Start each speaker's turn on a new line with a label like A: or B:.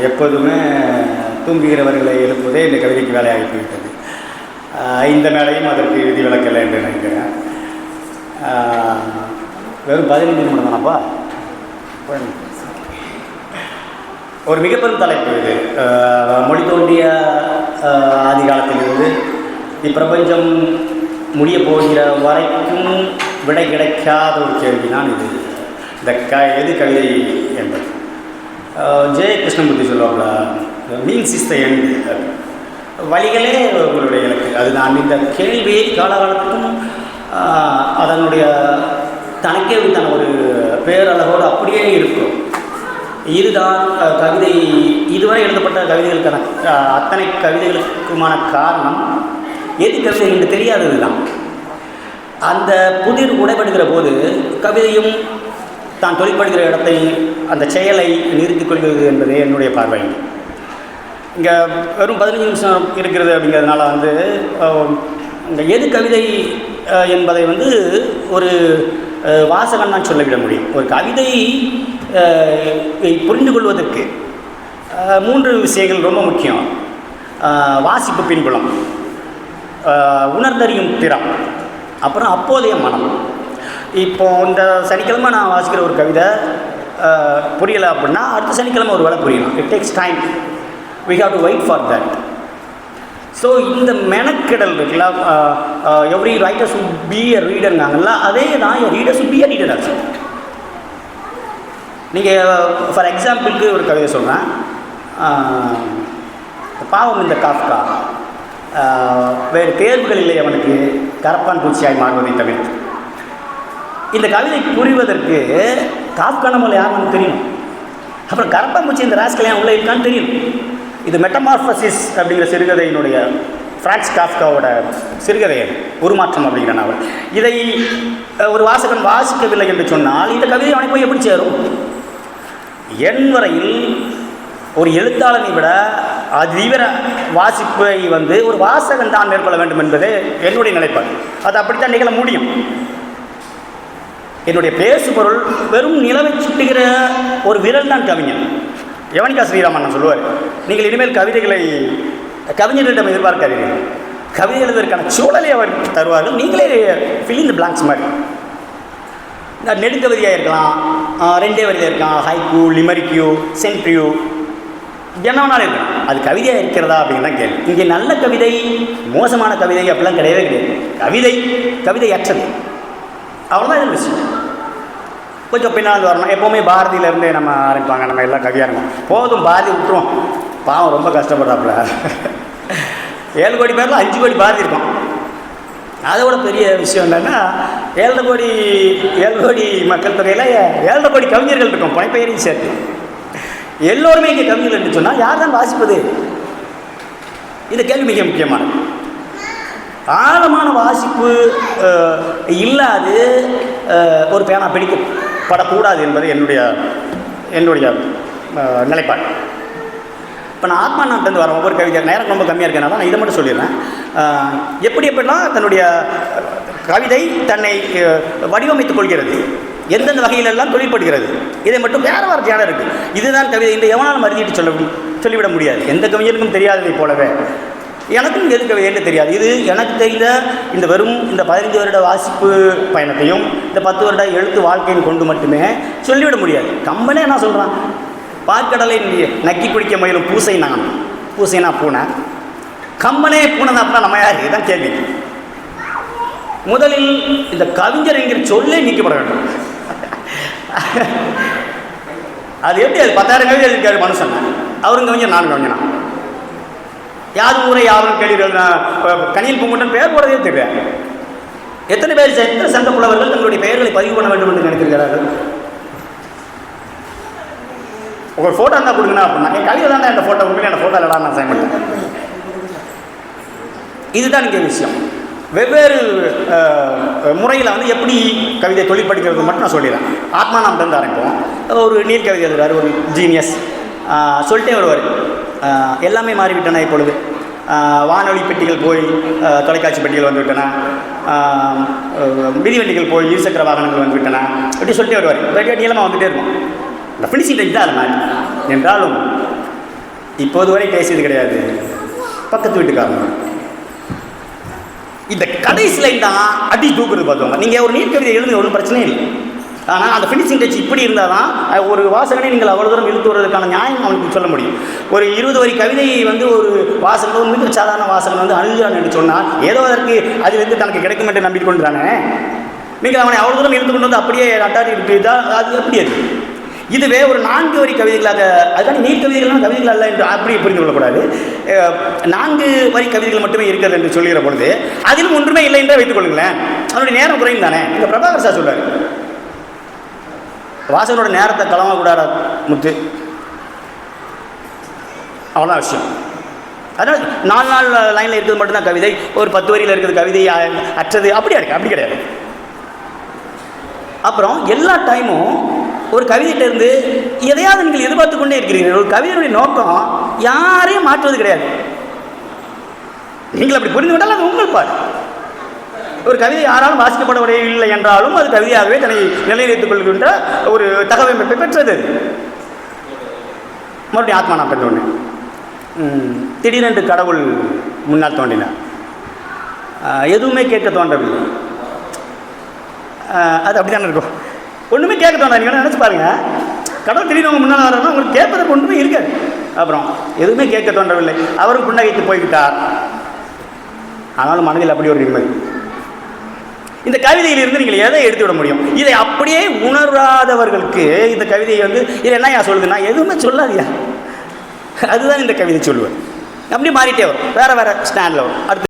A: எப்போதுமே தூங்குகிறவர்களை எழுப்புவதே இந்த கவிதைக்கு வேலையாகி போய்விட்டது. இந்த மேலையும் அதற்கு விதிவிலக்கலை என்று நினைக்கிறேன். வெறும் 15 நிமிடம் தானப்பா. ஒரு மிகப்பெரும் தலைப்பு இது. மொழி தோன்றிய ஆதிகாலத்திலிருந்து இப்பிரபஞ்சம் முடிய போகிற வரைக்கும் விடை கிடைக்காத ஒரு கேள்வி தான் இது. இந்த எது கவிதை என்பது. ஜெய கிருஷ்ணமூர்த்தி சொல்லுவாங்கள, மீன்ஸ் இஸ் த எண்ட், வழிகளே உங்களுடைய இலக்கு. அதுதான் இந்த கேள்வி காலகாலத்துக்கும் அதனுடைய தனக்கே தன ஒரு பேரளவோடு அப்படியே இருக்கும். இதுதான் கவிதை, இதுவரை எழுதப்பட்ட கவிதைகளுக்கான அத்தனை கவிதைகளுக்குமான காரணம் எது கவிதை என்று தெரியாதது தான். அந்த புதிர் உடைபடுகிற போது கவிதையும் தான் தொழிற்படுகிற இடத்தை, அந்த செயலை நிறுத்திக் கொள்கிறது என்பது என்னுடைய பார்வை. இங்கே வெறும் 15 நிமிஷம் இருக்கிறது அப்படிங்கிறதுனால இந்த எது கவிதை என்பதை ஒரு வாசகன் தான் சொல்லிவிட முடியும். ஒரு கவிதை புரிந்து கொள்வதற்கு 3 விஷயங்கள் ரொம்ப முக்கியம். வாசிப்பு பின்புலம், உணர்ந்தறியும் திறம், அப்புறம் அப்போதைய மனம். இப்போது இந்த சனிக்கிழமை நான் வாசிக்கிற ஒரு கவிதை புரியலை அப்படின்னா அடுத்த சனிக்கிழமை ஒரு வேளை புரியலாம். It takes time, we have to wait for that. So இந்த மெனக்கெடல் இருக்குல்ல, every writer should be a ரீடர்னாங்கல்ல, அதே தான் reader should be a reader also. நீங்கள் ஃபார் எக்ஸாம்பிளுக்கு ஒரு கவிதை சொல்கிறேன். பாவம் இந்த காஃப்கா, வேறு தேர்வுகள் இல்லை அவனுக்கு கரப்பான் பூச்சியாய் மாறுவதை தவிர்த்து. இந்த கவிதை புரிவதற்கு காஃப்கா நம்மளை யாருன்னு தெரியும். அப்புறம் கரப்பான் பூச்சி இந்த ராஸ்கல் ஏன் உள்ளே இருக்கான்னு தெரியும். இது மெட்டமார்ஃபசிஸ் அப்படிங்கிற சிறுகதையினுடைய ஃப்ரான்ஸ் காஃப்காவோட சிறுகதை, உருமாற்றம் அப்படிங்கிற நாவல். இதை ஒரு வாசகன் வாசிக்கவில்லை என்று சொன்னால் இந்த கவிதை அவனை போய் எப்படி சேரும்? என் வரையில் ஒரு எழுத்தாளனை விட தீவிர வாசிப்பை ஒரு வாசகன் தான் மேற்கொள்ள வேண்டும் என்பது என்னுடைய நிலைப்பாடு. அது அப்படித்தான் நிகழ முடியும். என்னுடைய பேசுபொருள் வெறும் நிலவை சுட்டுகிற ஒரு விரல் தான் கவிஞன். யவனிகா ஸ்ரீராமன் சொல்லுவார், நீங்கள் இனிமேல் கவிதைகளை கவிஞர்களிடம் எதிர்பார்க்காதீர்கள், கவிதை எழுதுவதற்கான சூழலை அவர் தருவார்கள், நீங்களே ஃபில் இன் தி பிளாங்க்ஸ் மாதிரி. நெடுங்கவிதையாக இருக்கலாம், 2 வரியாக இருக்கலாம், ஹைக்கூ, லிமரிக்யூ, சென்ட்ரியூ, என்ன வேணாலும் இருக்கலாம். அது கவிதையாக இருக்கிறதா அப்படிங்கிறதான் கேள்வி. இங்கே நல்ல கவிதை, மோசமான கவிதை அப்படிலாம் கிடையவே கிடையாது. கவிதை அற்றது, அவ்வளோதான் இது விஷயம். கொஞ்சம் பின்னால் வரணும். எப்போவுமே பாரதியிலேருந்தே நம்ம ஆரம்பிப்பாங்க, நம்ம எல்லாம் கவியாக இருக்கும். போதும் பாரதி விட்டுருவோம், பாவம் ரொம்ப கஷ்டப்படுறாப்புல. 7 கோடி பேரில் 5 கோடி பாரதி இருக்கும். அதோட பெரிய விஷயம் என்னென்னா 7 கோடி மக்கள் தொகையில் 7 கோடி கவிஞர்கள் இருக்கும், புனைப்பெயரையும் சேர்த்து. எல்லோருமே இங்கே கவிஞர்கள் என்று சொன்னால் யார் தான் வாசிப்பது? இந்த கேள்வி மிக முக்கியமானது. ஆழமான வாசிப்பு இல்லாது ஒரு பேனா பிடிக்கப்படக்கூடாது என்பது என்னுடைய நிலைப்பாடு. இப்போ நான் ஆத்மா நாட்டிலேருந்து வரேன். ஒவ்வொரு கவிதை நேரம் ரொம்ப கம்மியாக இருக்கனால நான் இதை மட்டும் சொல்லிடுறேன். எப்படிலாம் தன்னுடைய கவிதை தன்னை வடிவமைத்துக் கொள்கிறது, எந்தெந்த வகையிலெல்லாம் தொழில்படுகிறது, இதை மட்டும் வேறு வார்த்தையான இருக்குது. இதுதான் கவிதை என்று எவனாலும் மறுதிட்டு சொல்லிவிட முடியாது. எந்த கவிஞருக்கும் தெரியாததை போலவே எனக்கும் எது கவிதை என்று தெரியாது. இது எனக்கு தெரிந்த இந்த 15 வருட வாசிப்பு பயணத்தையும் இந்த 10 வருட எழுத்து வாழ்க்கையும் கொண்டு மட்டுமே சொல்லிவிட முடியாது. கம்பனே என்ன சொல்கிறான், பார்க்கடலை நக்கி குடிக்க முயலும் பூசைனா பூனை, கம்பனே பூனை தான். அப்படின்னா நம்ம யார்? இதுதான் கேள்வி. முதலில் இந்த கவிஞர் என்கிற சொல்லே நீக்கப்பட வேண்டும். அது எப்படி? அது 10,000 கவிதை இருக்காரு மனுஷன், அவரும் கவிஞர், நானும் கவிஞனா? யாது ஊரை யாரும் கேள்வி கனியில் பூங்குட்டன் பெயர் போடவே தெரியாது. எத்தனை சங்க புலவர்கள் தங்களுடைய பெயர்களை பதிவு பண்ண வேண்டும் என்று நினைத்திருக்கிறார்கள்? ஒரு ஃபோட்டோ இருந்தால் கொடுங்கண்ணா அப்படின்னா, என் கவிதை தான் இந்த ஃபோட்டோ கொடுங்க, என் ஃபோட்டோ இல்லடா நான் சைன் பண்ணிட்டேன். இதுதான் இங்கே விஷயம். வெவ்வேறு முறையில் எப்படி கவிதை தொழிற்படுகிறது மட்டும் நான் சொல்லிடுறேன். ஆத்மா நாம்லேருந்து ஆரம்பிப்போம். ஒரு நீர் கவிதை எழுதுறாரு, ஒரு ஜீனியஸ் சொல்லிட்டே வருவார். எல்லாமே மாறிவிட்டன இப்பொழுது. வானொலி பெட்டிகள் போய் தொலைக்காட்சி பெட்டிகள் வந்துவிட்டன, மிதிவண்டிகள் போய் இருசக்கர வாகனங்கள் வந்துவிட்டன, அப்படி சொல்லிட்டே வருவார். நீளமாக வந்துகிட்டே இருக்கும். இந்த ஃபினிஷிங் டச் தான் அது மாதிரி. என்றாலும் இப்போது வரை பேசியது கிடையாது. பக்கத்து வீட்டுக்காரங்க. இந்த கடைசி லைன் தான் அடி தூக்குறது பார்த்துவாங்க. நீங்கள் ஒரு நீட் கவிதை எழுதுங்க, ஒன்றும் பிரச்சனை இல்லை. ஆனால் அந்த ஃபினிஷிங் டச் இப்படி இருந்தால் தான் ஒரு வாசகனை நீங்கள் அவ்வளோ தூரம் இழுத்து வருவதற்கான நியாயம் அவனுக்கு சொல்ல முடியும். ஒரு 20 வரி கவிதையை ஒரு வாசகன் மிக சாதாரண வாசகன் அழுகிறான் என்று சொன்னால் ஏதோ அதற்கு அதிலிருந்து தனக்கு கிடைக்கும் என்று நம்பிட்டு கொண்டுறானே. நீங்கள் அவனை அவ்வளோ தூரம் இழுத்து கொண்டு அப்படியே அட்டாடி இருப்பீதா? அது எப்படி அது? இதுவே ஒரு 4 வரி கவிதைகளாக, அதுக்கான நீட் கவிதைகள்லாம் கவிதைகள் அல்ல என்று அப்படி புரிந்து கொள்ளக்கூடாது. 4 வரி கவிதைகள் மட்டுமே இருக்கிறது என்று சொல்கிற பொழுது அதிலும் ஒன்றுமே இல்லை என்றே வைத்துக் கொள்ளுங்களேன். அவனுடைய நேரம் குறையும் தானே. இந்த பிரபாகர் சார் சொல்றாரு, வாசகனோட நேரத்தை களவாக்கூடாத முத்து, அவ்வளோதான் விஷயம். அதனால் 4 லைனில் இருக்கிறது மட்டும்தான் கவிதை, ஒரு 10 வரியில் இருக்கிறது கவிதை அற்றது, அப்படியா இருக்கு? அப்படி கிடையாது. அப்புறம் எல்லா டைமும் ஒரு கவிதையிலிருந்து எதையாவது நீங்கள் எதிர்பார்த்து கொண்டே இருக்கிறீர்கள். ஒரு கவிதையுடைய நோக்கம் யாரையும் மாற்றுவது கிடையாது. நீங்கள் அப்படி புரிந்து கொண்டால் அது உங்கள் பாடு. ஒரு கவிதை யாராலும் வாசிக்கப்படவில்லை என்றாலும் அது கவிதையாகவே தன்னை நிலைநிறுத்திக் கொள்கின்ற ஒரு தகவமைப்பை பெற்றது. மறுபடியும் ஆத்மா நான் பெற்ற ஒன்று, திடீரென்று கடவுள் முன்னால் தோன்றினார். எதுவுமே கேட்க தோன்றவில்லை. அது அப்படி தானே இருக்கும். ஒன்றுமே கேட்க தோணாது. நீங்கள் நினச்சி பாருங்கள், கடவுள் திடீர்னு அவங்க முன்னால் வரணும், உங்களுக்கு கேட்பதற்கு ஒன்றுமே இருக்காது. அப்புறம் எதுவுமே கேட்க தோன்றவில்லை, அவரும் புன்னகைத்து போய்விட்டார். ஆனாலும் மனதில் அப்படி ஒரு நிம்மதி. இந்த கவிதையிலிருந்து நீங்கள் எதை எடுத்துவிட முடியும்? இதை அப்படியே உணராதவர்களுக்கு இந்த கவிதையை இது என்ன சொல்லுதுன்னா எதுவுமே சொல்லாதியா, அதுதான் இந்த கவிதை சொல்லுவேன். அப்படி மாறிட்டே வரும், வேறு வேறு ஸ்டாண்டில் வரும். அடுத்து